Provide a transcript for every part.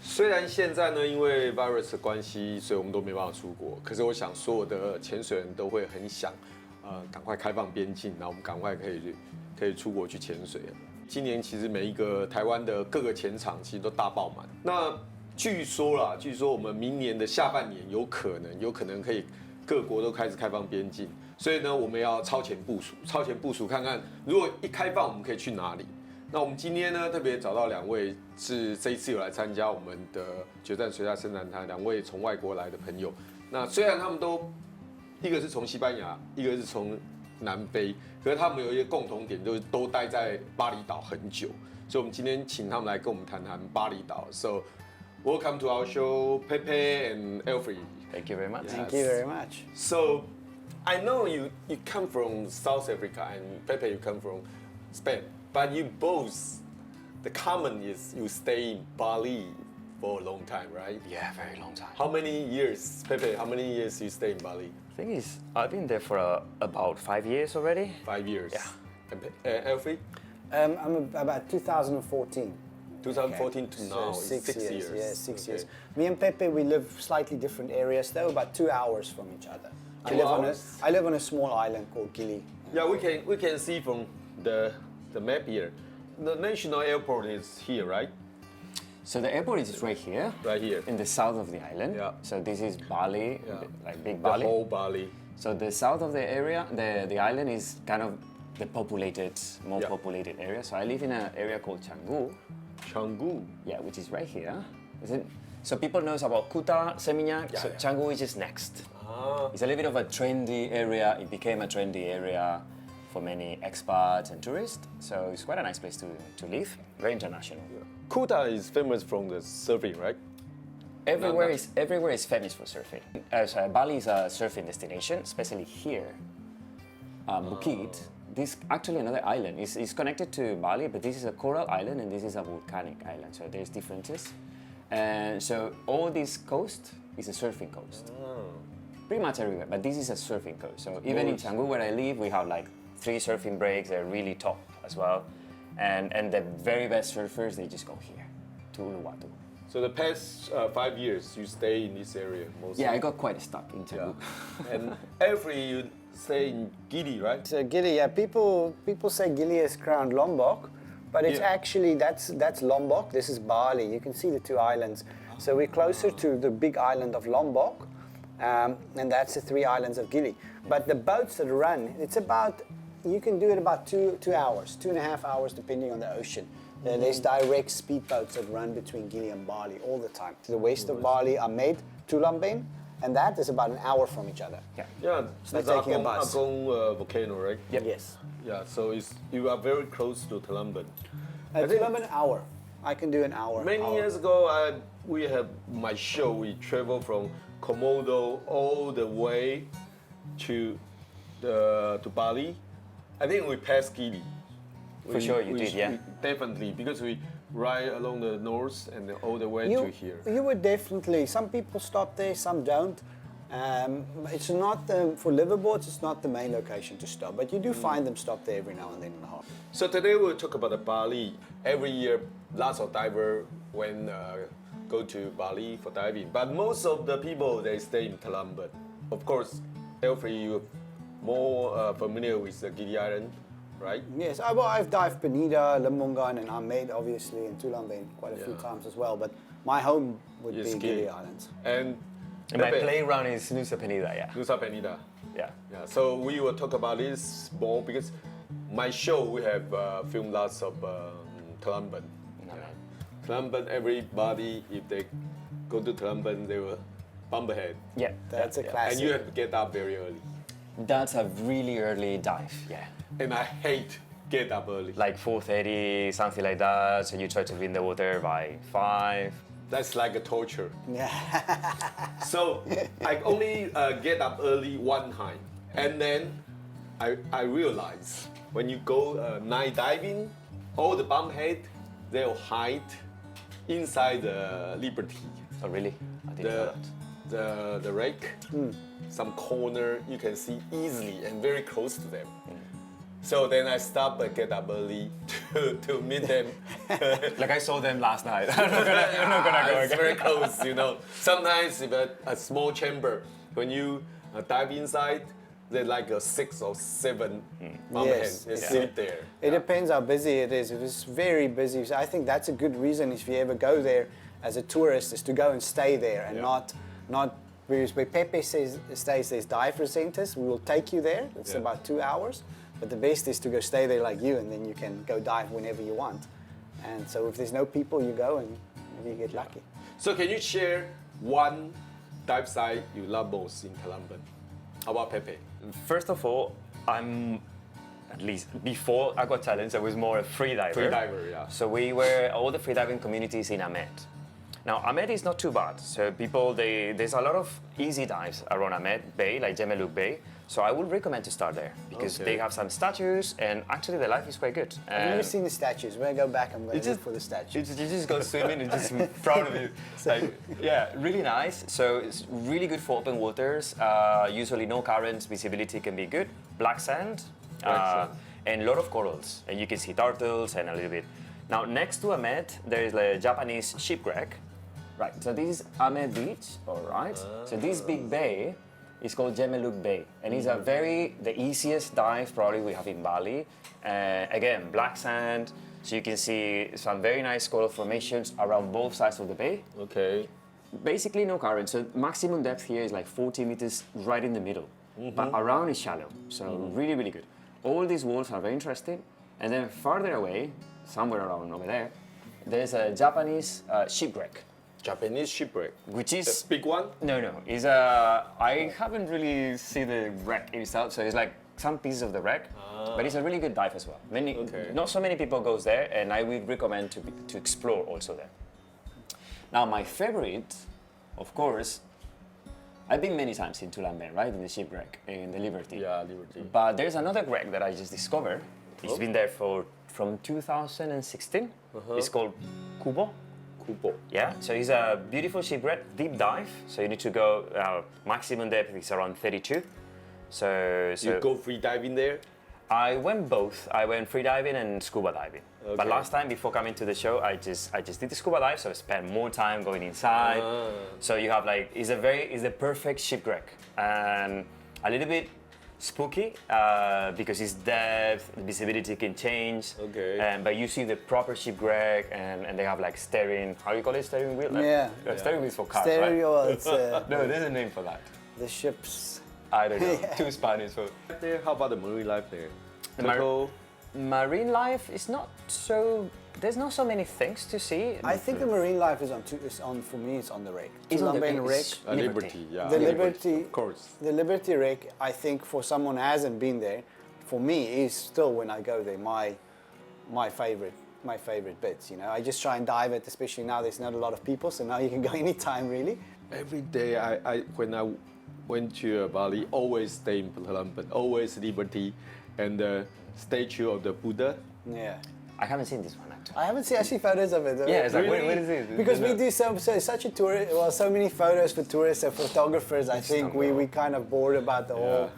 虽然现在呢，因为 virus 的关系，所以我们都没办法出国。可是我想，所有的潜水人都会很想，赶快开放边境，然后我们赶快可以出国去潜水。今年其实每一个台湾的各个潜场其实都大爆满。那据说我们明年的下半年有可能可以各国都开始开放边境，所以呢，我们要超前部署看看，如果一开放，我们可以去哪里。那我们今天呢，特别找到2位是这一次有来参加我们的决战水下伸展台2位从外国来的朋友。那虽然他们都一个是从西班牙，一个是从南非，可是他们有一些共同点，就是都待在巴厘岛很久。所以我们今天请他们来跟我们谈谈巴厘岛。So welcome to our show, Pepe and Alfred. Thank you very much. Yes. Thank you very much. So I know you come from South Africa and Pepe you come from Spain, but you both, the common is you stay in Bali for a long time, right? Yeah, very long time. How many years, Pepe? How many years you stay in Bali? The thing is, I've been there for about 5 years already. 5 years. Yeah. And Alfred? I'm about 2014. 2014 to now, So it's 6 years. Yeah, 6 Okay. years. Me and Pepe, we live slightly different areas though, about 2 hours from each other. 2 hours? I live on a small island called Gili. Yeah, we can see from the map here. The national airport is here, right? So the airport is right here. Right here. In the south of the island. Yeah. So this is Bali, Yeah. like big The Bali. whole Bali. So the south of the area, the island is kind of the more Yeah. populated area. So I live in an area called Canggu. Canggu. Yeah, which is right here. So people knows about Kuta, Seminyak. Yeah, so yeah. Canggu is just next. Ah. It's a little bit of a trendy area. It became a trendy area for many expats and tourists. So it's quite a nice place to live. Very international. Kuta is famous from the surfing, right? Everywhere is famous for surfing. So Bali is a surfing destination, especially here. Bukit. This actually another island. It's connected to Bali, but this is a coral island and this is a volcanic island. So there's differences. And so all this coast is a surfing coast. Pretty much everywhere, but this is a surfing coast. So even in Canggu where I live, we have like 3 surfing breaks. They're really top as well. And the very best surfers, they just go here, to Uluwatu. So the past 5 years, you stay in this area mostly. Yeah, I got quite stuck in Yeah. Canggu. And every you stay in Gili, right? So Gili, yeah, people say Gili is crowned Lombok, but it's Yeah. actually, that's Lombok, this is Bali. You can see the 2 islands. So we're closer to the big island of Lombok, and that's the 3 islands of Gili. But the boats that run, it's about, you can do it about 2 hours, 2.5 hours depending on the ocean. There's direct speedboats that run between Gili and Bali all the time. To the west of Bali, Amed, Tulamben, and that is about an hour from each other. Yeah. Yeah, like that's taking a bus. Agong volcano, right? Yes. Yeah, so you are very close to Talamban. Tulamben, an hour. I can do an hour. Many years ago, we have my show. We travel from Komodo all the way to Bali. I think we passed Gili. For sure you did, yeah. Definitely, because we ride along the north and then all the way to here. You would definitely. Some people stop there, some don't. It's not for liveaboards. It's not the main location to stop, but you do find them stop there every now and then in the harbor. So today we'll talk about the Bali. Every year, lots of divers go to Bali for diving, but most of the people they stay in Talamban. Of course, Alfred, you're more familiar with the Gili Island, right? Yes, I've dived Penida, Lembongan, and Amed, obviously, and Tulamben quite a few Yeah. times as well. But my home would Yes, be Gili. Gili Islands. And My Pepe, playground is Nusa Penida, yeah. Nusa Penida. Yeah. Yeah, so we will talk about this more because my show we have filmed lots of Talamban. Talamban, everybody if they go to Talamban they will bump ahead. Yeah. That's a yeah. classic. And you have to get up very early. That's a really early dive, yeah. And I hate get up early. Like 4:30, something like that. So you try to be in the water by 5. That's like a torture. Yeah. So I only get up early one time, and then I realize when you go night diving, all the bump head they'll hide inside the Liberty, Oh, really? I didn't know that. the wreck, some corner you can see easily and very close to them. So then I stop and get up early to meet them. Like I saw them last night. I'm not gonna go It's again. very close, you know. Sometimes if a small chamber, when you dive inside, they're like a 6 or 7 mama Yes. hens. They sit there. It depends how busy it is. If it's very busy, so I think that's a good reason if you ever go there as a tourist is to go and stay there and not because where Pepe stays, there's diver centers. We will take you there. It's about 2 hours. But the best is to go stay there like you, and then you can go dive whenever you want. And so if there's no people, you go and maybe you get lucky. So can you share one dive site you love most in Colombo? How about Pepe? First of all, I'm at least before Aqua Challenge, I was more a free diver. Free diver, yeah. So we were all the freediving communities in Amed. Now Amed is not too bad. So people, there's a lot of easy dives around Amed Bay, like Gemeluk Bay. So I would recommend to start there because they have some statues and actually the life is quite good. I've never seen the statues. When I go back, I'm going to look for the statues. You just go swimming and just proud of you. Like, yeah, really nice. So it's really good for open waters. Usually no currents, visibility can be good. Black sand, and a lot of corals. And you can see turtles and a little bit. Now next to Amed, there is a Japanese shipwreck. Right, so this is Amed Beach, all right. So this big bay is called Gemeluk Bay, and it's the easiest dive probably we have in Bali. Again, black sand, so you can see some very nice coral formations around both sides of the bay. Okay. Basically no current, so maximum depth here is like 40 meters right in the middle, but around is shallow, so really, really good. All these walls are very interesting, and then farther away, somewhere around over there, there's a Japanese shipwreck. Japanese shipwreck. Which is The big one? No. Is I haven't really seen the wreck itself, so it's like some pieces of the wreck, but it's a really good dive as well. Not so many people goes there, and I would recommend to explore also there. Now my favorite, of course, I've been many times in Lembongan, right, in the shipwreck, in the Liberty. Yeah, Liberty. But there's another wreck that I just discovered. It's been there from 2016. It's called Kubo. Kubo. Yeah, so it's a beautiful shipwreck, deep dive. So you need to go, maximum depth is around 32. So You go free diving there? I went both. I went free diving and scuba diving. Okay. But last time before coming to the show, I just did the scuba dive, so I spent more time going inside. So you have like, it's the perfect shipwreck. And a little bit spooky because it's depth, the visibility can change. Okay. But you see the proper shipwreck and they have like steering, how do you call it, steering wheel? Steering wheels for cars, Stereo, right? it's No, there's a name for that. the ships. I don't know, too Spanish for There, how about the marine life there? The marine life is not so. There's not so many things to see. I think the marine life is on for me, it's on the wreck. It's on the Lembongan wreck. Liberty, yeah. The Liberty, of course. The Liberty wreck, I think for someone who hasn't been there, for me is still when I go there my favorite bits. You know, I just try and dive it, especially now there's not a lot of people, so now you can go anytime really. Every day when I went to Bali, always stay in Lembongan, always Liberty, and the statue of the Buddha. Yeah. I haven't seen this one actually. I haven't seen actually photos of it. Yeah, it's like, Really? where is it? Because we do such a tour, well, so many photos for tourists and photographers. I think we kind of bored about the whole.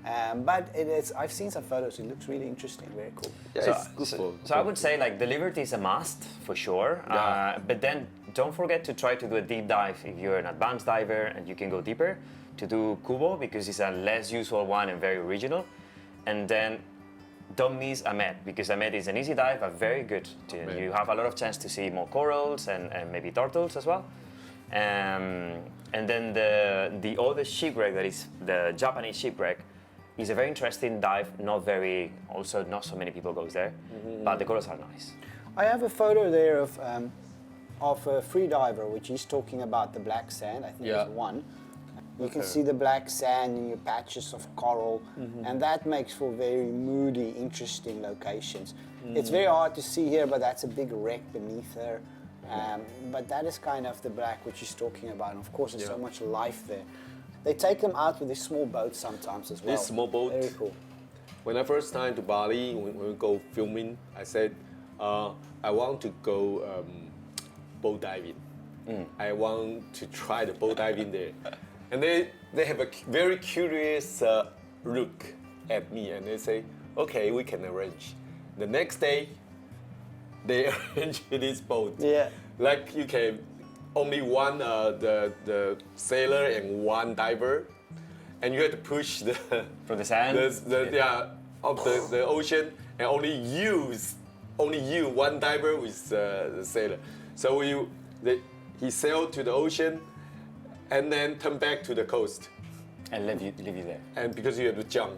But I've seen some photos. It looks really interesting. Very cool. Yeah, it's good for. So I would say like the Liberty is a must for sure. Yeah. But then don't forget to try to do a deep dive if you're an advanced diver and you can go deeper. To do Kubo because it's a less usual one and very original. And then don't miss Amed because Amed is an easy dive but very good. You have a lot of chance to see more corals and maybe turtles as well. And then the other shipwreck that is the Japanese shipwreck is a very interesting dive. Not so many people goes there, but the corals are nice. I have a photo there of a free diver, which is talking about the black sand. I think there's one. You can see the black sand in your patches of coral, and that makes for very moody, interesting locations. It's very hard to see here, but that's a big wreck beneath there. But that is kind of the black which he's talking about, and of course there's so much life there. They take them out with these small boats sometimes as well. This small boat. Very cool. When I first time to Bali, when we go filming, I said, I want to go boat diving. I want to try the boat diving there. And they have a very curious look at me and they say, okay, we can arrange. The next day, they arrange this boat. Yeah. Like you can only one the sailor and one diver, and you have to push the From the sand? of the ocean, and only you one diver with the sailor. So he sailed to the ocean, and then turn back to the coast. And leave you there. And because you have to jump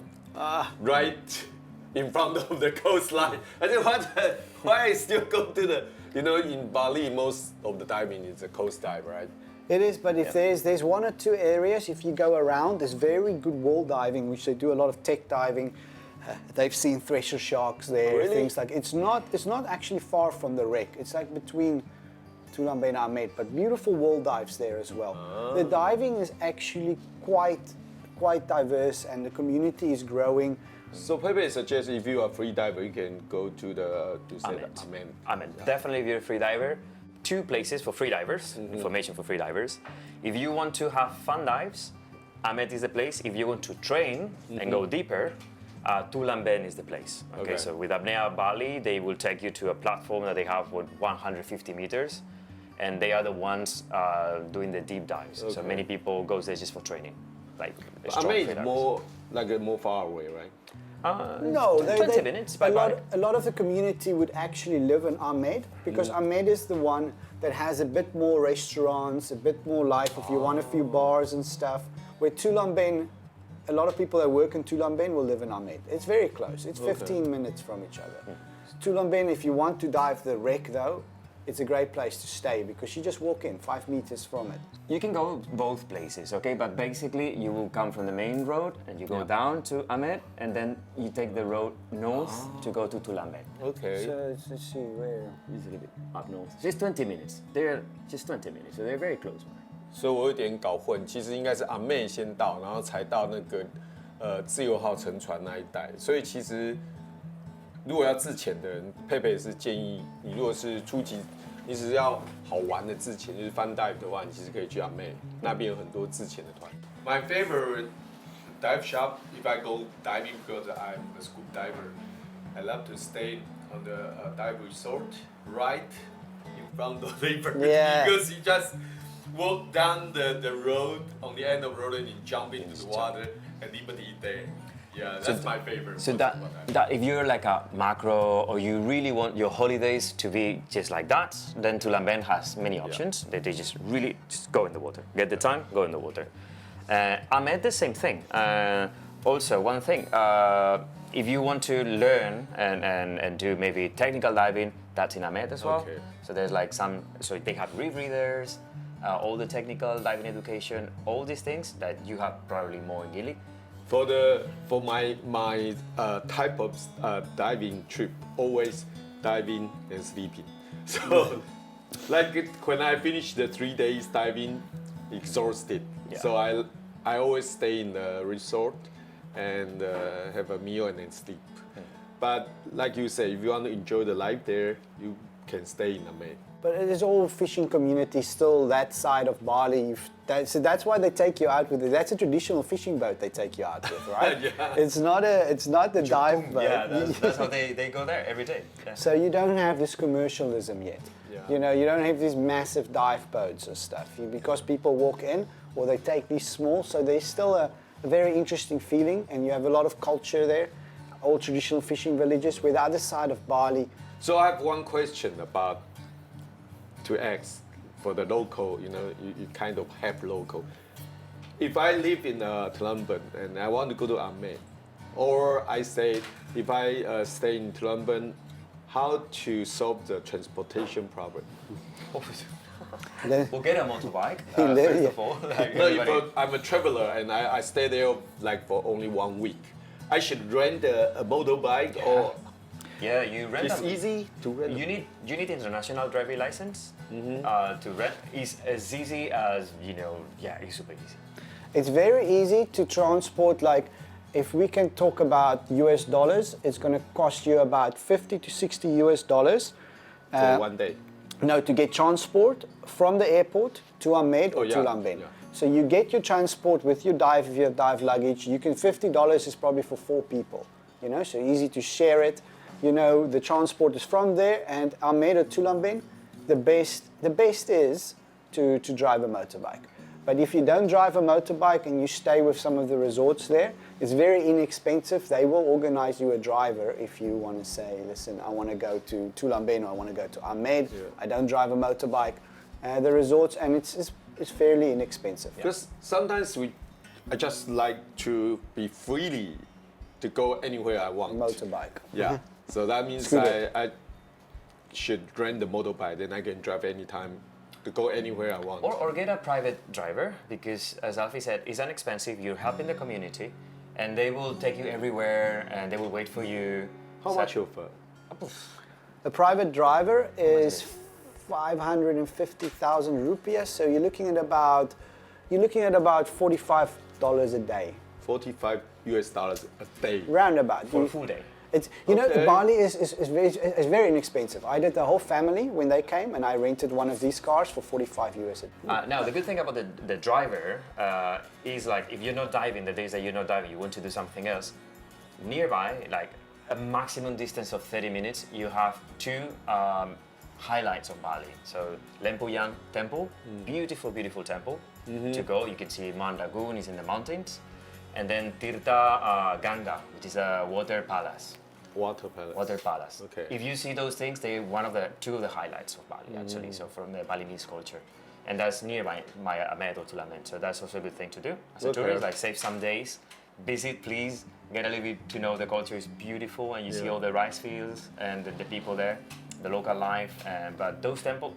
right in front of the coastline. I said, why I still go to the, in Bali, most of the diving is a coast dive, right? It is, but if there's one or two areas, if you go around, there's very good wall diving, which they do a lot of tech diving. They've seen thresher sharks there, really? things like it's not actually far from the wreck. It's like between Tulam Bay and Amed, but beautiful wall dives there as well. The diving is actually quite diverse, and the community is growing. So Pepe suggests if you are a free diver, you can go to Amed. Amed. Definitely, if you're a free diver. 2 places for free divers, information for free divers. If you want to have fun dives, Amed is the place. If you want to train and go deeper, Tulamben is the place. Okay, so with Apnea Bali, they will take you to a platform that they have with 150 meters, and they are the ones doing the deep dives. So many people go there just for training. Like Amed is more far away, right? No, 20 minutes by bike. A lot of the community would actually live in Amed, because Amed is the one that has a bit more restaurants, a bit more life if you want a few bars and stuff. Where Tulamben, a lot of people that work in Tulamben will live in Amed. It's very close. It's 15 minutes from each other. Tulamben, if you want to dive the wreck though, it's a great place to stay because you just walk in 5 meters from it. You can go both places, okay? But basically, you will come from the main road and you go down to Amed, and then you take the road north to go to Tulamben. Okay. So let's see where. It's a little bit up north. Just 20 minutes. They're just 20 minutes, so they're very close by. 所以我有点搞混，其实应该是阿妹先到，然后才到那个自由号沉船那一带。所以其实如果要自潜的人，佩佩也是建议你，如果是初级，你只是要好玩的自潜，就是 fun dive 的话，你其实可以去阿妹那边有很多自潜的团。My favorite dive shop, if I go diving because I'm a scuba diver, I love to stay on the dive resort right in front of the river because you just walk down the road on the end of the road and you jump into the water and liberty there. Yeah, that's my favorite. So that if you're like a macro or you really want your holidays to be just like that, then Tulamben has many options. They just really just go in the water. Get the time, go in the water. Amed, the same thing. Also, one thing, if you want to learn and do maybe technical diving, that's in Amed as well. Okay. So there's like so they have reef readers, all the technical diving education, all these things that you have probably more in Gili. For my type of diving trip, always diving and sleeping. So, like when I finish the 3 days diving, exhausted. Yeah. So I always stay in the resort and have a meal and then sleep. But like you say, if you want to enjoy the life there, you can stay in Amed. But it is all fishing community still that side of Bali. So that's why they take you out with it. That's a traditional fishing boat they take you out with, right? Yeah. It's not the dive boat. Yeah, that's how they go there every day. Yeah. So you don't have this commercialism yet. Yeah. You know, you don't have these massive dive boats or stuff because people walk in or they take these small. So there's still a very interesting feeling, and you have a lot of culture there. All traditional fishing villages. With the other side of Bali. So I have one question to ask for the local, you kind of half local. If I live in Tulamben and I want to go to Amed, or I say if I stay in Tulamben, how to solve the transportation problem? Then, We'll get a motorbike, Yeah. first of all. No, if I'm a traveler and I stay there like for only 1 week, I should rent a motorbike or... Yeah, you rent It's them. easy to rent. You need international driving license to rent. It's as easy as it's super easy. it's very easy to transport. Like, if we can talk about US dollars, it's going to cost you about $50 to $60 US. for 1 day. No, to get transport from the airport to Amed or yeah, to Lembongan. yeah. So you get your transport with your dive luggage. You can $50 is probably for 4 people. so easy to share it. The transport is from there, and Amed or Tulamben, the best is to drive a motorbike. But if you don't drive a motorbike and you stay with some of the resorts there, it's very inexpensive. They will organize you a driver if you want to say, listen, I want to go to Tulamben or I want to go to Amed. Yeah. I don't drive a motorbike. The resorts, and it's fairly inexpensive. Because sometimes I just like to be freely to go anywhere I want. Motorbike. Yeah. So that means I should rent the motorbike, then I can drive anytime to go anywhere I want. Or get a private driver, because as Alfie said, it's inexpensive, you're helping the community, and they will take you everywhere, and they will wait for you. How much of a private driver is 550,000 rupias, so you're looking at about $45 a day. $45 a day. Roundabout. For a full day. Bali is very inexpensive. I did the whole family when they came, and I rented one of these cars for $45 a day. Now, the good thing about the driver is, like, if you're not diving, the days that you're not diving, you want to do something else, nearby, like a maximum distance of 30 minutes, you have two highlights of Bali. So Lembongan temple, beautiful, beautiful temple to go. You can see Mandagun is in the mountains. And then Tirta Ganga, which is a water palace. Water palace. Water palace. Okay. If you see those things, they're two of the highlights of Bali, actually. So from the Balinese culture, and that's near my Amed or Tulamben. So that's also a good thing to do as a tourist. Like, save some days, visit, please, get a little bit to know the culture. Is beautiful, and you see all the rice fields and the people there, the local life. But those temples,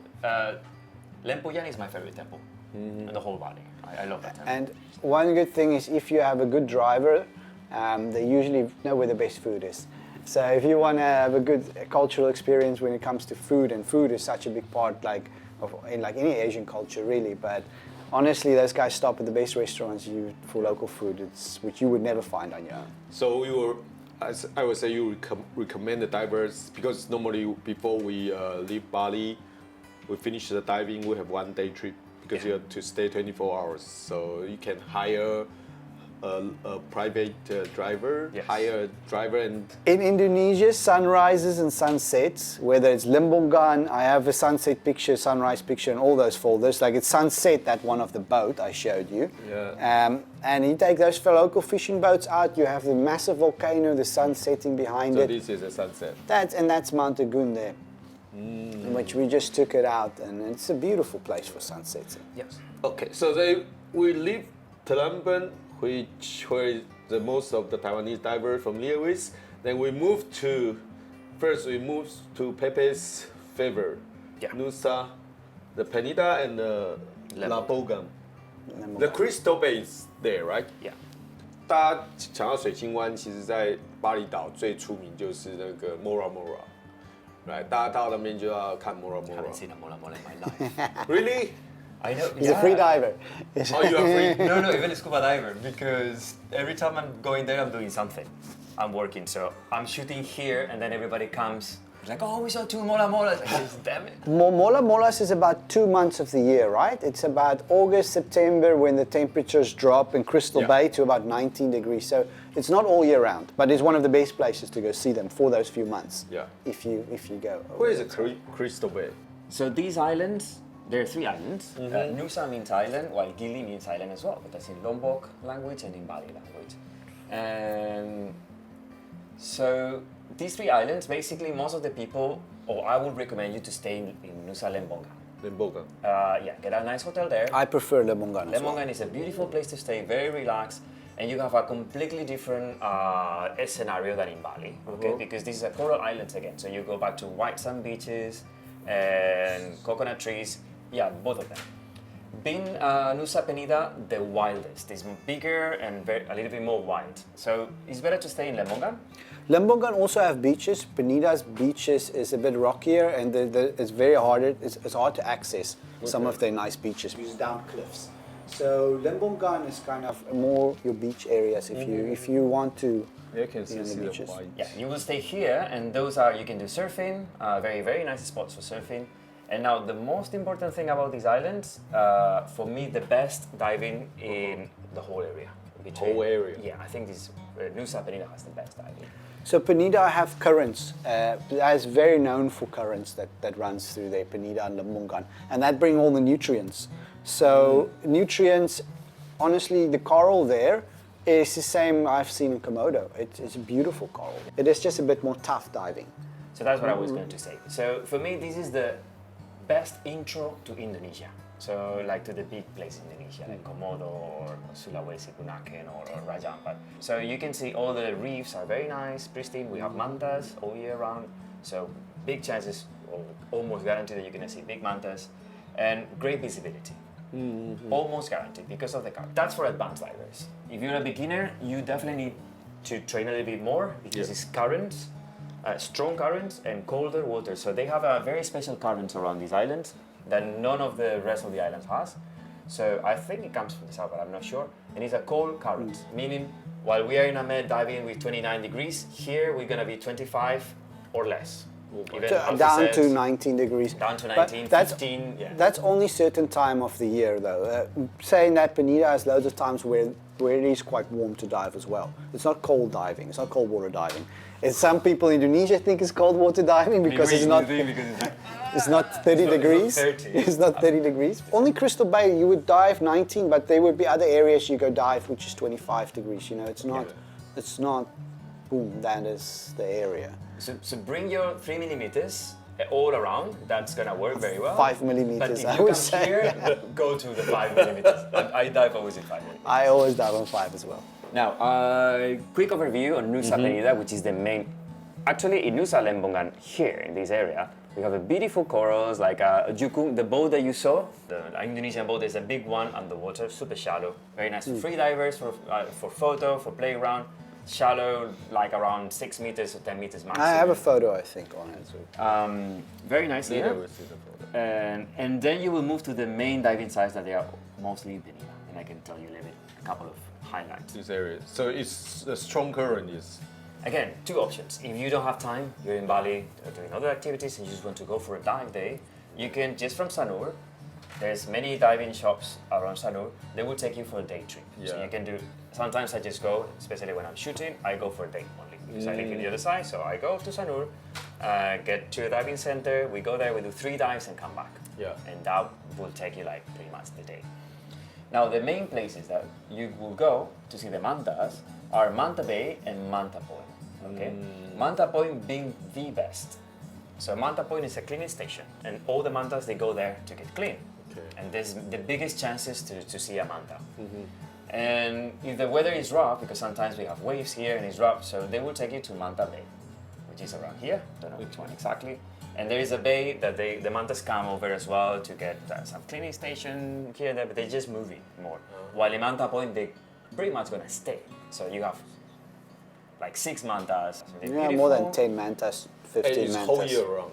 Lembongan is my favorite temple in the whole Bali. I love that temple. And one good thing is, if you have a good driver, they usually know where the best food is. So if you want to have a good cultural experience when it comes to food, and food is such a big part in any Asian culture, really. But honestly, those guys stop at the best restaurants for local food, which you would never find on your own. So I would say you recommend the divers, because normally before we leave Bali, we finish the diving, we have 1 day trip. Because you have to stay 24 hours, so you can hire a private driver, hire a driver, and in Indonesia, sunrises and sunsets, whether it's Lembongan, I have a sunset picture, sunrise picture, and all those folders. Like, it's sunset, that one of the boat I showed you. Yeah. And you take those local fishing boats out. You have the massive volcano, the sun setting behind it. So this is a sunset. That's Manta there. Which we just took it out, and it's a beautiful place for sunsets. Yes. Okay, so we leave Tulamben, where the most of the Taiwanese divers familiar with. Then we move to Pepe's favorite, Nusa, the Penida, and the Lembongan. The Crystal Bay is there, right? Yeah. 大家讲到水晶湾，其实在巴厘岛最出名就是那个 Mora Mora。Right, 大家到那边就要看 Mora Mora. Haven't seen a Mora Mora in my life. Really? I know. He's a free diver. Oh, you are free? No, even a scuba diver, because every time I'm going there, I'm doing something. I'm working, so I'm shooting here, and then everybody comes. Like, oh, we saw 2 Mora Moras. Damn it. Mora Moras is about 2 months of the year, right? It's about August, September, when the temperatures drop in Crystal Bay to about 19 degrees. So it's not all year round, but it's one of the best places to go see them for those few months. Yeah. If you go. Where is the Crystal Bay? So these islands, there are 3 islands. Nusa means island, while Gili means island as well, but that's in Lombok language and in Bali language. And so these 3 islands, basically, most of the people, or I would recommend you to stay in Nusa Lembongan. Lembongan. Get a nice hotel there. I prefer Lembongan. Lembongan is a beautiful place to stay, very relaxed, and you have a completely different scenario than in Bali, okay? Because these are coral islands again, so you go back to white sand beaches and coconut trees. Yeah, both of them. Being Nusa Penida, the wildest. It's bigger and a little bit more wild. So it's better to stay in Lembongan. Lembongan also have beaches. Penida's beaches is a bit rockier, and it's very hard. It's hard to access some of their nice beaches. It's down cliffs. So Lembongan is kind of more your beach areas if you want to. You can see the the beaches. white. Yeah, you will stay here, and those you can do surfing. Very, very nice spots for surfing. And now the most important thing about these islands, for me, the best diving in the whole area. Whole area? Yeah, I think Nusa Penida has the best diving. So Penida have currents. It's very known for currents that runs through there, Penida and Lembongan, and that bring all the nutrients. So nutrients, honestly, the coral there is the same I've seen in Komodo. It's a beautiful coral. It is just a bit more tough diving. So that's what I was going to say. So for me, this is the best intro to Indonesia. So like to the big place in Indonesia, like Komodo or Sulawesi, Bunaken or Raja Ampat. So you can see all the reefs are very nice, pristine. We have mantas all year round. So big chances, or almost guaranteed that you're going to see big mantas and great visibility. Almost guaranteed because of the current. That's for advanced divers. If you're a beginner, you definitely need to train a little bit more because it's currents, strong currents and colder water. So they have a very special currents around these islands that none of the rest of the islands has. So I think it comes from the south, but I'm not sure. And it's a cold current, meaning while we are in Amed diving with 29 degrees, here we're going to be 25 or less. Down to 19 degrees. Down to 19, but that's, 15, yeah. That's only certain time of the year though. Saying that Penida has loads of times where it is quite warm to dive as well. It's not cold diving, it's not cold water diving. It's some people in Indonesia think it's cold water diving because it's not 30 degrees. It's not 30 degrees. Only Crystal Bay you would dive 19, but there would be other areas you go dive which is 25 degrees. You know, it's not boom, that is the area. So bring your 3 millimeters all around. That's gonna work very well. 5 millimeters, but if I you would come say. Here, go to the 5 millimeters. I dive always in 5 millimeters. I always dive on 5 as well. Now, quick overview on Nusa Penida, which is the main. Actually, in Nusa Lembongan here in this area, we have a beautiful corals like Jukung, the boat that you saw. The Indonesian boat is a big one underwater, super shallow, very nice for free divers, for photo, for playground. Shallow, like around 6 meters or 10 meters maximum. I have a photo, I think, on it too. Very nice here. And then you will move to the main diving sites that they are mostly in Penida. And I can tell you a couple of highlights. This area. So it's a strong current is. Again, two options. If you don't have time, you're in Bali doing other activities and you just want to go for a dive day, you can just from Sanur. There's many diving shops around Sanur. They will take you for a day trip. Yeah. So you can do. Sometimes I just go, especially when I'm shooting, I go for a day only because I live in the other side. So I go to Sanur, get to a diving center. We go there, we do 3 dives and come back. Yeah. And that will take you like pretty much the day. Now the main places that you will go to see the mantas are Manta Bay and Manta Point. Okay. Manta Point being the best. So Manta Point is a cleaning station, and all the mantas they go there to get clean. Okay. And there's the biggest chances to see a manta. And if the weather is rough, because sometimes we have waves here and it's rough, so they will take you to Manta Bay, which is around here. Don't know which one exactly. And there is a bay that the mantas come over as well to get some cleaning station here and there, but they just move it more. While in Manta Point, they pretty much gonna stay. So you have like 6 mantas. Yeah, more than 10 mantas, 15 It's mantas. whole year round.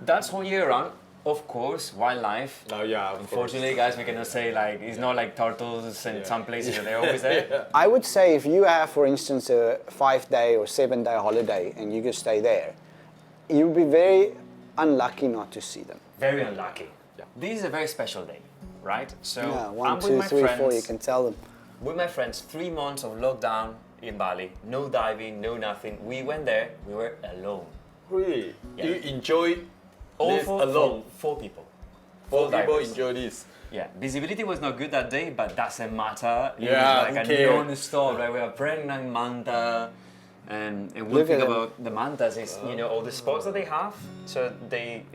That's whole year round. Of course, wildlife. Oh yeah, Unfortunately, guys, we cannot say like it's not like turtles in some places that they're always there. I would say if you have, for instance, a 5-day or 7-day holiday and you can stay there, you'll be very unlucky not to see them. Very unlucky. Yeah. This is a very special day, right? So Yeah, I'm 1, with 2, my 3, friends. 4, you can tell them. With my friends, 3 months of lockdown in Bali, no diving, no nothing. We went there. We were alone. Really? Yeah. You enjoy All this for alone? 4 people. 4 people divers. enjoy this. Yeah, visibility was not good that day, but doesn't matter. It Yeah, was like who a cares? non-stop. Like we are pregnant manta, and one Look thing at them. about the mantas is all the spots that they have. So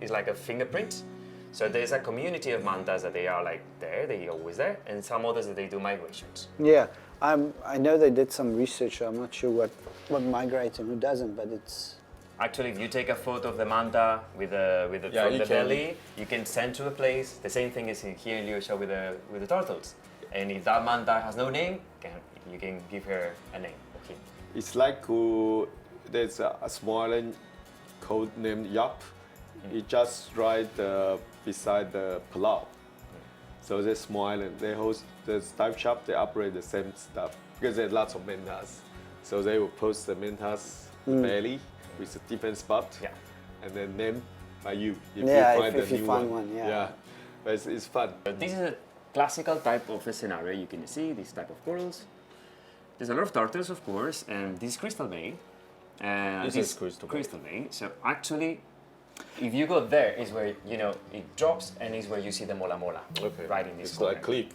it's like a fingerprint. So there's a community of mantas that they are like there, they always there, and some others that they do migrations. Yeah, I know they did some research. I'm not sure what migrates and who doesn't, but it's... Actually, if you take a photo of the manta with from you the can. belly, you can send to a place. The same thing is here in Liu with the turtles. And if that manta has no name, you can give her a name. Okay. It's like there's a small island called named Yap. It just right beside the Palau. So this small island, they host the dive shop. They operate the same stuff because there's lots of mantas. So they will post the mantas belly with a different spot, and then name by you if you find one. Yeah, but it's fun. This is a classical type of a scenario. You can see this type of corals. There's a lot of turtles, of course, and this Crystal Bay This is Crystal Bay. Crystal Bay. So actually, if you go there, is where it drops, and is where you see the Mola Mola. Okay. Right in this It's corner. like cliff.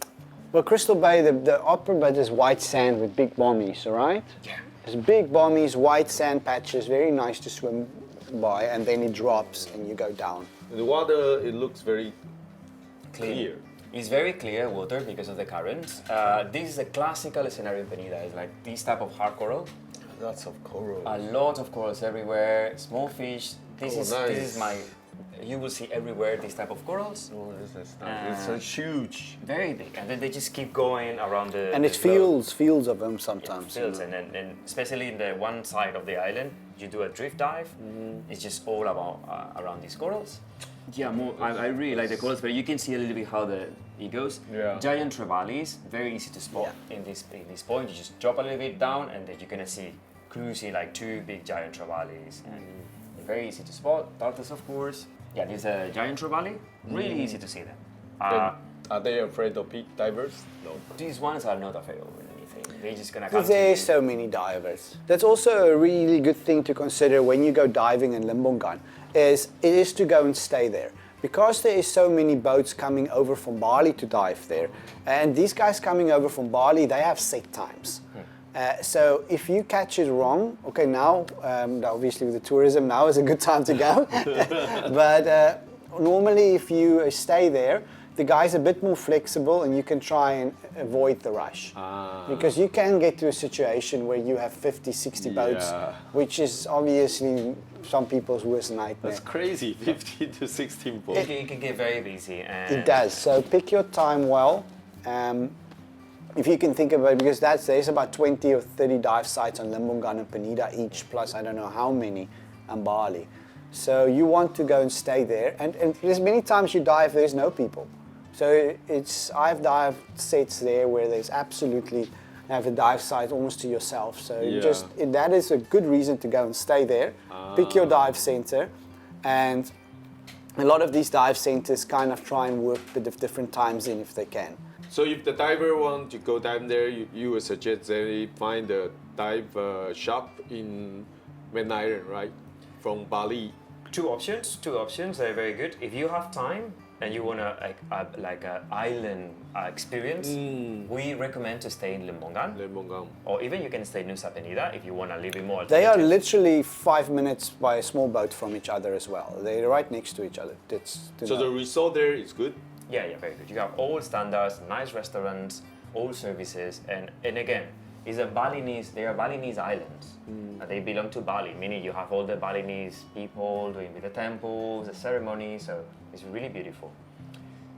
Well, Crystal Bay, the upper bed is white sand with big bommies, all right? Yeah. There's big bommies, white sand patches, very nice to swim by, and then it drops and you go down. The water, it looks very clear. It's very clear water because of the currents. This is a classical scenario in Penida. It's like this type of hard coral. Lots of coral. A lot of corals everywhere, small fish. This is nice. my. You will see everywhere this type of corals. Oh, this is nice. It's huge. Very big, and then they just keep going around the. And it's fields of them sometimes. Fields, and especially in the one side of the island, you do a drift dive. It's just all about around these corals. Yeah, I really like the corals, but you can see a little bit how it goes. Yeah. Giant trevallies, very easy to spot in this point. You just drop a little bit down, and then you're gonna see cruising like 2 big giant trevallies. And very easy to spot. Turtles, of course. Yeah, there's a giant trevally. Really easy to see them. Are they afraid of divers? No. These ones are not afraid of anything. They're just gonna come. Because to you. there's so many divers. That's also a really good thing to consider when you go diving in Lembongan, is to go and stay there. Because there is so many boats coming over from Bali to dive there, and these guys coming over from Bali, they have set times. So if you catch it wrong, okay, now obviously with the tourism, now is a good time to go. But normally if you stay there, the guy's a bit more flexible and you can try and avoid the rush. Because you can get to a situation where you have 50, 60 boats, which is obviously some people's worst nightmare. That's crazy, 15 to 16 boats. It can get very busy. And It does, so pick your time well. If you can think about it, because there's about 20 or 30 dive sites on Lembongan and Penida each, plus I don't know how many on Bali. So you want to go and stay there. And there's many times you dive, there's no people. So I've dived sets there where there's absolutely, have a dive site almost to yourself. So that is a good reason to go and stay there. Pick your dive center. And a lot of these dive centers kind of try and work a bit of different times in if they can. So if the diver wants to go dive there, you would suggest they find a dive shop in Main Island, right? From Bali. Two options. They're very good. If you have time and you want like an island experience, we recommend to stay in Lembongan. Or even you can stay in Nusa Penida if you want a little bit more. They are literally 5 minutes by a small boat from each other as well. They're right next to each other. So the resort there is good? Yeah, very good. You have all standards, nice restaurants, all services, and again, they are Balinese islands. They belong to Bali, meaning you have all the Balinese people doing with the temples, the ceremonies, so it's really beautiful.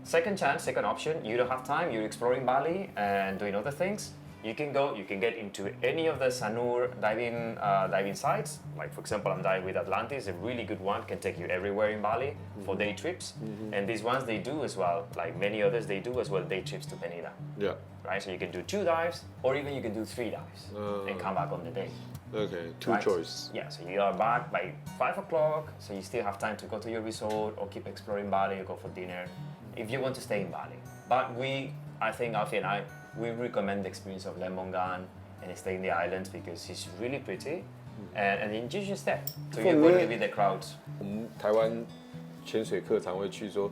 Second option, you don't have time, you're exploring Bali and doing other things, you can get into any of the Sanur diving sites. Like for example, I'm diving with Atlantis, a really good one, can take you everywhere in Bali for day trips. And these ones they do as well, like many others, they do as well day trips to Penida. Yeah. Right, so you can do 2 dives, or even you can do 3 dives and come back on the day. Okay, two Right? choice. Yeah, so you are back by 5 o'clock, so you still have time to go to your resort or keep exploring Bali or go for dinner if you want to stay in Bali. But I think Alfie and I, we recommend the experience of Lembongan and stay in the islands because it's really pretty and you just stay. So you're going to be the crowds. 我们台湾潜水课常会去说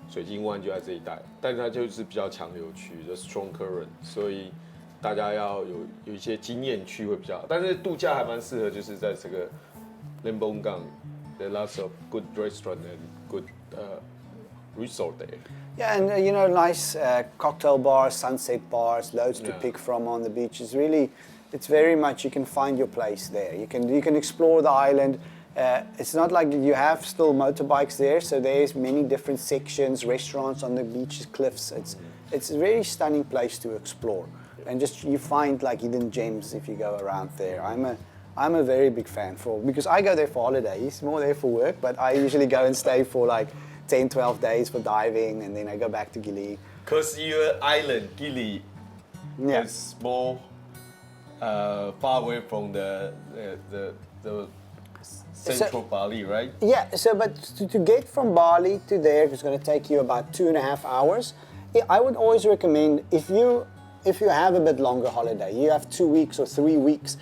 水晶湾就在这一带，但是它就是比较强流区的 strong current， 所以大家要有一些经验去会比较好。但是度假还蛮适合，就是在这个 Lembongan, there are lots of good restaurant and good resort there. Yeah, and nice cocktail bars, sunset bars, loads to pick from on the beach. It's very much, you can find your place there. You can explore the island. It's not like you have still motorbikes there, so there's many different sections, restaurants on the beaches, cliffs. It's a very stunning place to explore. And just you find like hidden gems if you go around there. I'm a very big fan because I go there for holidays, more there for work, but I usually go and stay for like 10, 12 days for diving, and then I go back to Gili. Because your island, Gili, is more far away from the central Bali, right? Yeah, but to get from Bali to there, it's going to take you about 2.5 hours. I would always recommend if you have a bit longer holiday, you have 2 weeks or 3 weeks,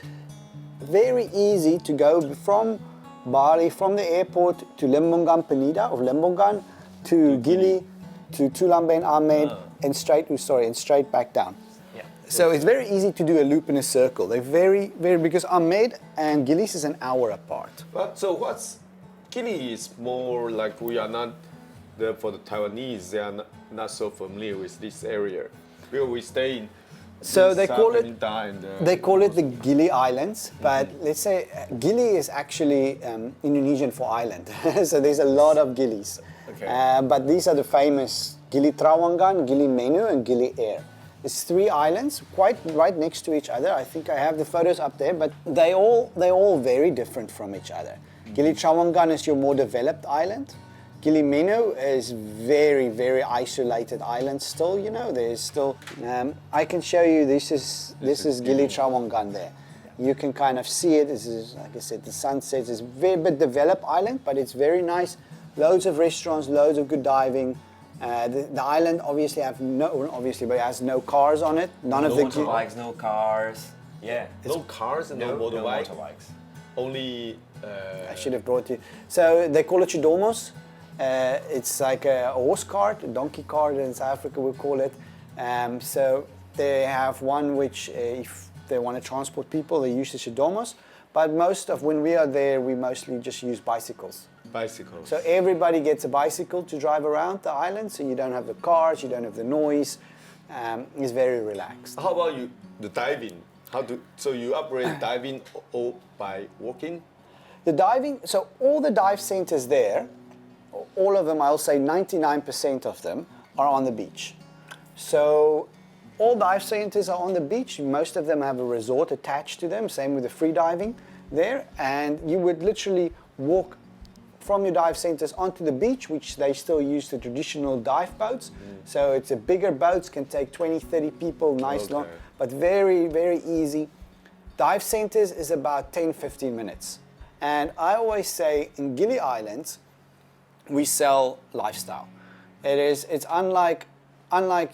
very easy to go from Bali, from the airport to Lembongan, Penida, or Lembongan, to Gili, to Tulamben, Amed, and straight back down. Yeah. So it's very easy to do a loop in a circle. They're very, because Amed and Gili is an hour apart. But so Gili is more like we are not, for the Taiwanese, they are not so familiar with this area. Because we stay in So they call it Penida and, they call it the Gili Islands, but let's say Gili is actually Indonesian for island. So there's a lot of Gilis. Okay. But these are the famous Gili Trawangan, Gili Menu, and Gili Air. It's 3 islands, quite right next to each other. I think I have the photos up there, but they're all very different from each other. Gili Trawangan is your more developed island. Gili Menu is very, very isolated island still, you know, there's still, I can show you, this is Gili Trawangan there. You can kind of see it, this is, like I said, the sunsets, it's a very bit developed island, but it's very nice. Loads of restaurants, loads of good diving. The island obviously but it has no cars on it. None of the motorbikes, no cars. Yeah. no cars and no motorbikes. motorbikes. Only. I should have brought you. So they call it chidomos. It's like a horse cart, a donkey cart in South Africa we call it. So they have one which, if they want to transport people, they use the chidomos. But when we are there, we mostly just use bicycles. Bicycles. So everybody gets a bicycle to drive around the island, so you don't have the cars, you don't have the noise. It's very relaxed. How about you? The diving. So you operate diving all by walking? The diving, so all the dive centers there, all of them, I'll say 99% of them are on the beach. So all dive centers are on the beach. Most of them have a resort attached to them, same with the free diving there. And you would literally walk from your dive centers onto the beach, which they still use the traditional dive boats. So it's a bigger boats, can take 20, 30 people, nice long, but very, very easy. Dive centers is about 10, 15 minutes. And I always say in Gili Islands, we sell lifestyle. It's unlike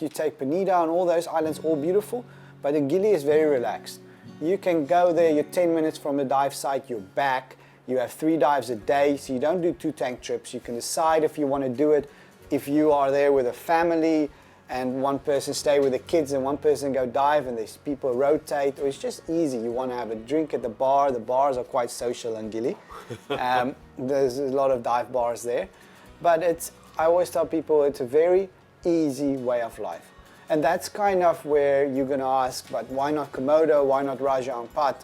you take Penida and all those islands, all beautiful, but in Gili is very relaxed. You can go there, you're 10 minutes from the dive site, you're back. You have 3 dives a day, so you don't do 2 tank trips. You can decide if you want to do it. If you are there with a family and one person stay with the kids and one person go dive and these people rotate, or it's just easy. You want to have a drink at the bar. The bars are quite social in Gili. There's a lot of dive bars there. But I always tell people it's a very easy way of life. And that's kind of where you're going to ask, but why not Komodo? Why not Raja Ampat?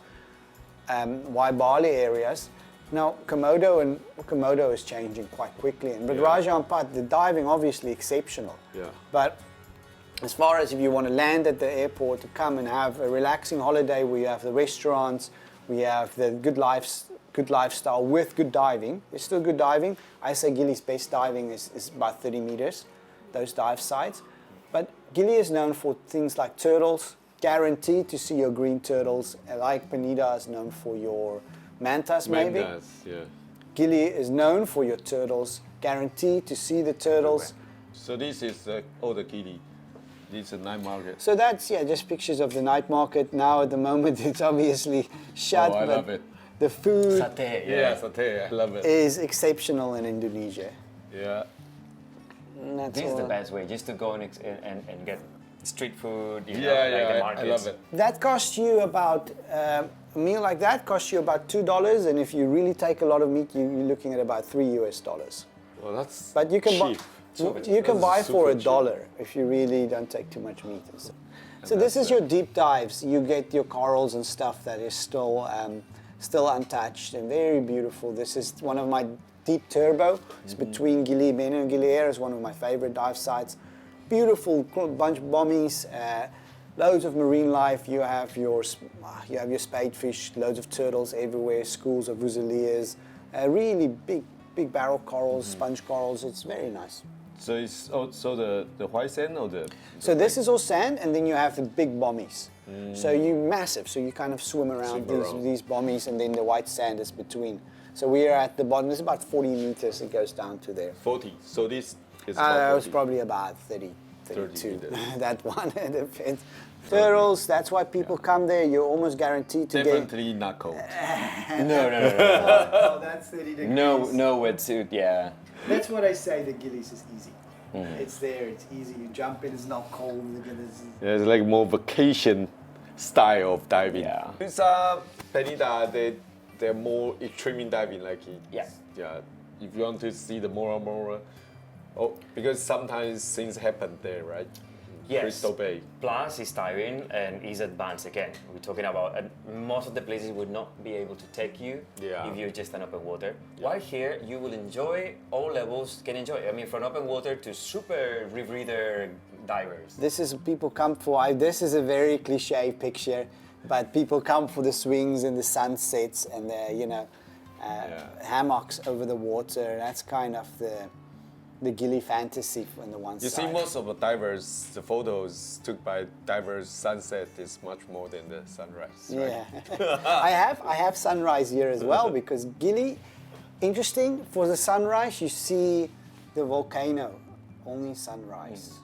Why Bali areas? Now, Komodo is changing quite quickly, but Raja Ampat, the diving obviously exceptional. Yeah. But as far as if you want to land at the airport to come and have a relaxing holiday, we have the restaurants, we have the good lifestyle with good diving. It's still good diving. I say Gili's best diving is about 30 meters, those dive sites. But Gili is known for things like turtles, guaranteed to see your green turtles, like Penida is known for your mantas maybe. Mantas, yeah. Gili is known for your turtles, guaranteed to see the turtles. So this is the Gili. This is a night market. So that's, just pictures of the night market. Now at the moment it's obviously shut. Oh, I love it. The food satay, I love it. Is exceptional in Indonesia. Yeah. This is the best way, just to go and get street food, like the markets. I love it. That costs you about, a meal like that costs you about $2, and if you really take a lot of meat, you're looking at about $3. Well, that's But you can cheap. You can buy for super $1 if you really don't take too much meat and stuff. So this is your deep dives. You get your corals and stuff that is still untouched and very beautiful. This is one of my deep turbo. It's between Gili Menu and Gili Air. It's one of my favorite dive sites. Beautiful bunch of bommies, loads of marine life. You have your spadefish, loads of turtles everywhere, schools of fusiliers, really big barrel corals, sponge corals. It's very nice. So it's also the white sand or the... So this is all sand, and then you have the big bommies. So you're massive, so you kind of swim around these bommies, and then the white sand is between. So we are at the bottom. It's about 40 meters. It goes down to there. 40. So this is about 40. It's probably about 30. 32. meters. That one depends. Turtles, that's why people come there. You're almost guaranteed to Definitely not cold. No. Oh, that's 30 degrees. No wetsuit. Yeah. That's what I say, the Gili's is easy. It's there, it's easy. You jump in, it's not cold. Yeah, it's like more vacation style of diving. Yeah. Nusa, Penida, they're more extreme diving, like Yeah. Yeah. If you want to see the more, because sometimes things happen there, right? Yes. Crystal Bay. Plus, it's tiring and is advanced again. We're talking about most of the places would not be able to take you if you're just an open water. While here, you will enjoy all levels. Can enjoy. I mean, from open water to super rebreather divers. This is people come for. This is a very cliche picture, but people come for the swings and the sunsets and the hammocks over the water. That's kind of the Gili fantasy on the one You side. see, most of the divers, the photos took by divers, sunset is much more than the sunrise. Right? Yeah, I have sunrise here as well because Gili, interesting for the sunrise you see the volcano, only sunrise.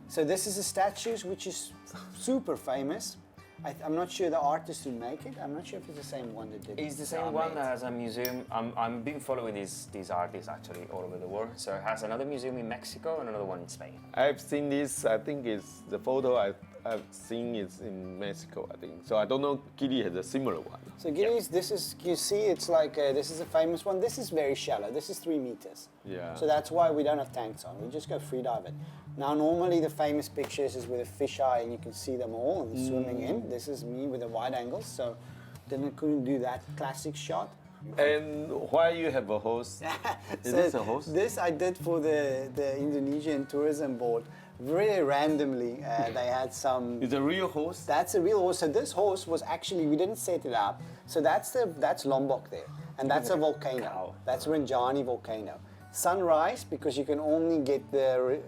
So this is a statue which is super famous. I'm not sure the artist who make it. I'm not sure if it's the same one that did it. It's the same one as a museum. I'm been following these artists actually all over the world. So it has another museum in Mexico and another one in Spain. I've seen this. I think it's the photo I've seen is in Mexico. I think so. I don't know. Gili has a similar one. So Gili's, this is, you see, it's like, this is a famous one. This is very shallow. This is 3 meters. Yeah. So that's why we don't have tanks on. We just go free dive it. Now, normally the famous pictures is with a fisheye and you can see them all and swimming in. This is me with a wide angle, so couldn't do that classic shot. And why you have a host? Is this a host? This I did for the Indonesian tourism board. Very randomly, they had some. It's a real host? That's a real horse. So this horse was actually, we didn't set it up. So that's Lombok there, and that's a volcano. That's Rinjani volcano. Sunrise, because you can only get the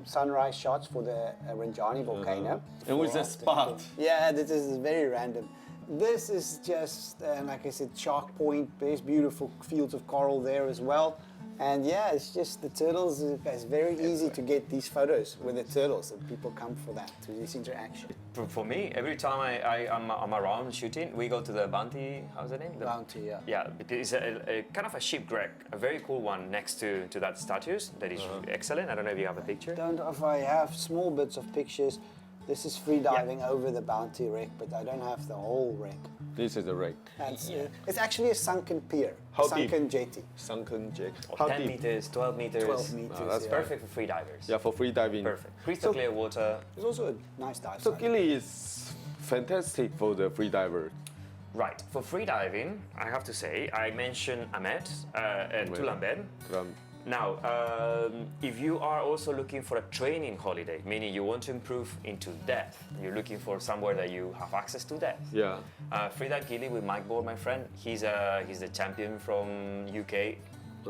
sunrise shots for the Rinjani volcano. And with the spot. Yeah, this is very random. This is just, like I said, Shark Point. There's beautiful fields of coral there as well. And yeah, it's just the turtles. It's very easy to get these photos with the turtles, and people come for that, to this interaction. For me, every time I'm around shooting, we go to the Bounty. How's the name? Bounty, yeah. Yeah, because it's a kind of a shipwreck, a very cool one next to that statues that is excellent. I don't know if you have a picture. Don't know if I have small bits of pictures. This is free diving over the Bounty wreck, but I don't have the whole wreck. This is a wreck. That's, it's actually a sunken pier, How sunken deep? jetty. Sunken jetty. Or 10 meters, 12 meters. 12 meters. Oh, that's yeah. Perfect for free divers. Yeah, for free diving. Perfect. Crystal clear water. It's also a nice dive So site. Gili is fantastic for the free diver. Right. For free diving, I have to say, I mentioned Amed and Tulamben. Now, if you are also looking for a training holiday, meaning you want to improve into depth, you're looking for somewhere that you have access to depth. Yeah. Freedive Gili with Mike Board, my friend, he's the champion from UK.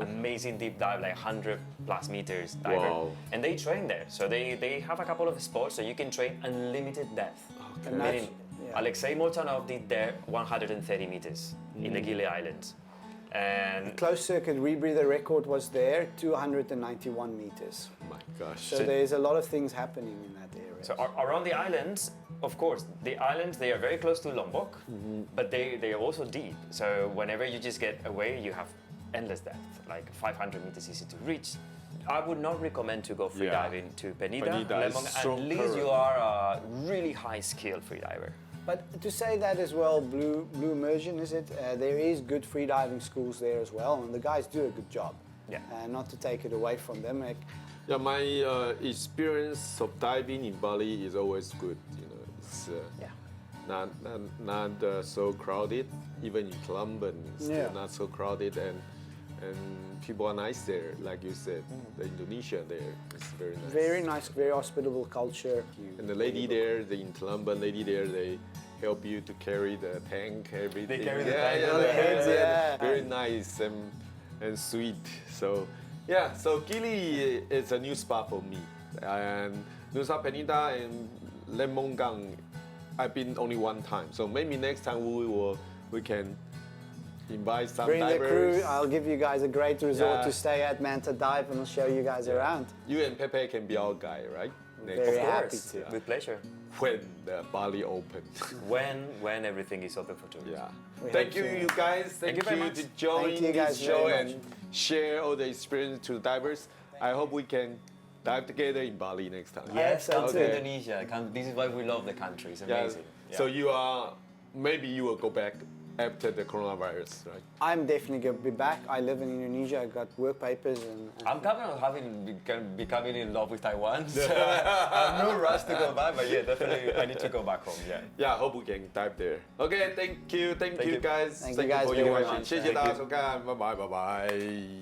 Amazing deep dive, like 100 plus meters diver. Wow. And they train there. So they have a couple of spots so you can train unlimited depth. Okay. Meaning, Yeah. Alexei Molchanov did there 130 meters in the Gili Islands. And Closed circuit rebreather record was there, 291 meters. My gosh. So there's a lot of things happening in that area. so around the islands, of course, the islands, they are very close to Lombok, but they are also deep. So whenever you just get away, you have endless depth, like 500 meters easy to reach. I would not recommend to go freediving to Penida, Penida is Lembongan, strong unless current. you are a really high skilled freediver. But to say that as well, Blue Immersion, is it? There is good freediving schools there as well, and the guys do a good job. Yeah. Not to take it away from them. Like, Yeah, my experience of diving in Bali is always good. You know, it's not so crowded. Even in Colombo, it's still not so crowded, and people are nice there. Like you said, the Indonesia there is very nice. very nice, very hospitable culture. And the lady there, the in Colombo lady there, they help you to carry the tank, everything. carry the tank on their heads, yeah. Very nice and sweet. So yeah, so Gili is a new spot for me. And Nusa Penida and Lembongan, I've been only one time. So maybe next time we can invite some Bring divers. the crew. I'll give you guys a great resort Yeah. to stay at Manta Dive, and I'll show you guys around. You and Pepe can be our guy, right? next Very time. happy to. With pleasure. When the Bali open. When everything is open for tourism. Yeah. We Thank hope you, to. you guys. Thank you very you much. to join Thank you guys this show very and much. share all the experience to the divers. I hope we can dive together in Bali next time. Yes, so come too. to Indonesia. This is why we love the country. It's Yeah. amazing. So maybe you will go back after the coronavirus, right? I'm definitely going to be back. I live in Indonesia. I got work papers and I'm kind of becoming in love with Taiwan. So I'm no rush to go back, but yeah, definitely I need to go back home. Yeah. Yeah, I hope we can dive there. Okay, thank you Thank you you. guys. Thank you guys for very your much. watching. 谢谢大家收看，拜拜拜拜。